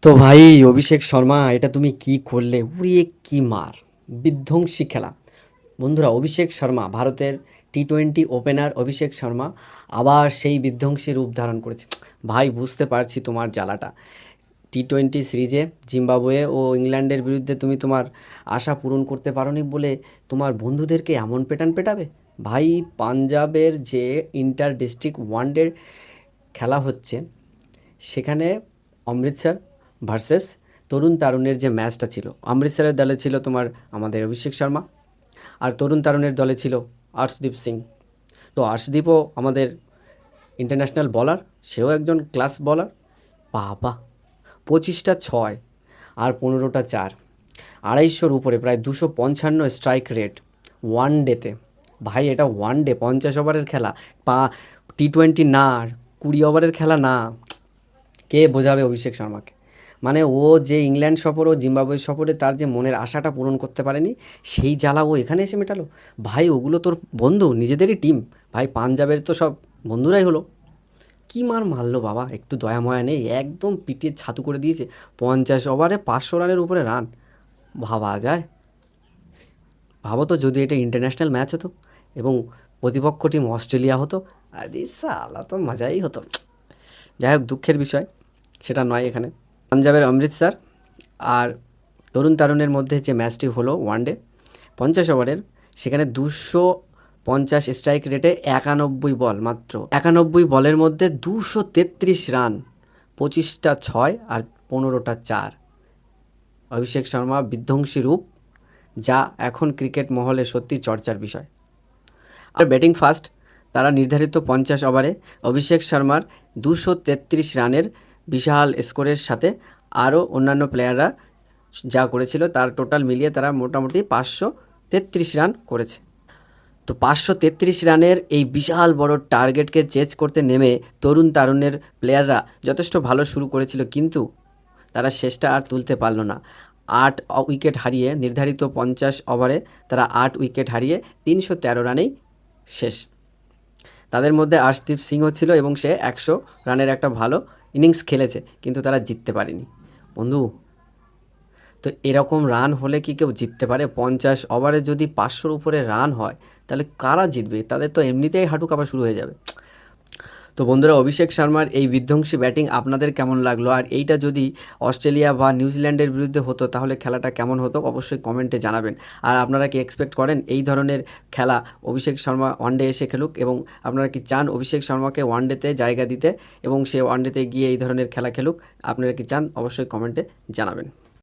তো ভাই অভিষেক শর্মা এটা তুমি কি করলে? উড়িয়ে কি মার! বিধ্বংসী খেলা। বন্ধুরা, অভিষেক শর্মা ভারতের টি-টোয়েন্টি ওপেনার অভিষেক শর্মা আবার সেই বিধ্বংসী রূপ ধারণ করেছে। ভাই বুঝতে পারছি তোমার জ্বালাটা। টি-টোয়েন্টি সিরিজে জিম্বাবুয়ে ও ইংল্যান্ডের বিরুদ্ধে তুমি তোমার আশা পূরণ করতে পারোনি বলে তোমার বন্ধুদেরকে এমন পেটান পেটাবে? ভাই, পাঞ্জাবের যে ইন্টার ডিস্ট্রিক্ট ওয়ানডে খেলা হচ্ছে সেখানে অমৃতসর ভার্সেস তরুণ তারুণের যে ম্যাচটা ছিল, অমৃতসরের দলে ছিল তোমার আমাদের অভিষেক শর্মা, আর তরুণ তারুণের দলে ছিল আর্শদীপ সিং। তো আর্শদীপও আমাদের ইন্টারন্যাশনাল বলার, সেও একজন ক্লাস বলার। বাবা, 25টা ছয় আর 15টা চার, 250-র উপরে, প্রায় 255 স্ট্রাইক রেট ওয়ান ডেতে। ভাই এটা ওয়ান ডে, 50 ওভারের খেলা, পা টি-টোয়েন্টি না, আর 20 ওভারের খেলা না। কে বোঝাবে অভিষেক শর্মাকে? মানে ও যে ইংল্যান্ড সফর ও জিম্বাবুয়ে সফরে তার যে মনের আশাটা পূরণ করতে পারেনি, সেই জ্বালা ও এখানে এসে মেটালো। ভাই ওগুলো তোর বন্ধু, নিজেদেরই টিম। ভাই পাঞ্জাবের তো সব বন্ধুরাই হলো। কি মার মারলো বাবা, একটু দয়া ময়া নেই, একদম পিটিয়ে ছাতু করে দিয়েছে। 50 ওভারে 500 রানের উপরে রান, ভাবা যায়? ভাবো তো যদি এটা ইন্টারন্যাশনাল ম্যাচ হতো এবং প্রতিপক্ষ টিম অস্ট্রেলিয়া হতো, আরে সালা তো মজাই হতো। যাই হোক, দুঃখের বিষয় সেটা নয় এখানে। পাঞ্জাবের অমৃতসর আর তরুণ তারুণের মধ্যে যে ম্যাচটি হলো ওয়ানডে 50 ওভারের, সেখানে 250 স্ট্রাইক রেটে 91 বল, মাত্র 91 বলের মধ্যে 233 রান, 25টা ছয় আর 15টা চার। অভিষেক শর্মা বিধ্বংসী রূপ, যা এখন ক্রিকেট মহলে সত্যি চর্চার বিষয়। আর ব্যাটিং ফার্স্ট, তারা নির্ধারিত 50 ওভারে অভিষেক শর্মার 233 রানের বিশাল স্কোরের সাথে আরও অন্যান্য প্লেয়াররা যা করেছিল তার টোটাল মিলিয়ে তারা মোটামুটি 533 রান করেছে। তো 533 রানের এই বিশাল বড় টার্গেটকে চেজ করতে নেমে তরুণ তারুণের প্লেয়াররা যথেষ্ট ভালো শুরু করেছিল, কিন্তু তারা শেষটা আর তুলতে পারল না। 8 উইকেট হারিয়ে, নির্ধারিত 50 ওভারে তারা 8 উইকেট হারিয়ে 313 রানেই শেষ। তাদের মধ্যে আর্শদীপ সিংও ছিল এবং সে 100 রানের একটা ভালো ইনিংস খেলেছে, কিন্তু তারা জিততে পারেনি। বন্ধু, তো এরকম রান হলে কি কেউ জিততে পারে? 50 ওভারে যদি 500-র উপরে রান হয়, তাহলে কারা জিতবে? তাদের তো এমনিতেই হাঁটু কাঁপা শুরু হয়ে যাবে। তো বন্ধুরা, অভিষেক শর্মার এই বিধ্বংসী ব্যাটিং আপনাদের কেমন লাগলো? আর এইটা যদি অস্ট্রেলিয়া বা নিউজিল্যান্ডের বিরুদ্ধে হতো তাহলে খেলাটা কেমন হতো অবশ্যই কমেন্টে জানাবেন। আর আপনারা কি এক্সপেক্ট করেন এই ধরনের খেলা অভিষেক শর্মা ওয়ানডে এসে খেলুক? এবং আপনারা কি চান অভিষেক শর্মাকে ওয়ানডেতে জায়গা দিতে এবং সে ওয়ানডেতে গিয়ে এই ধরনের খেলা খেলুক? আপনারা কি চান? অবশ্যই কমেন্টে জানাবেন।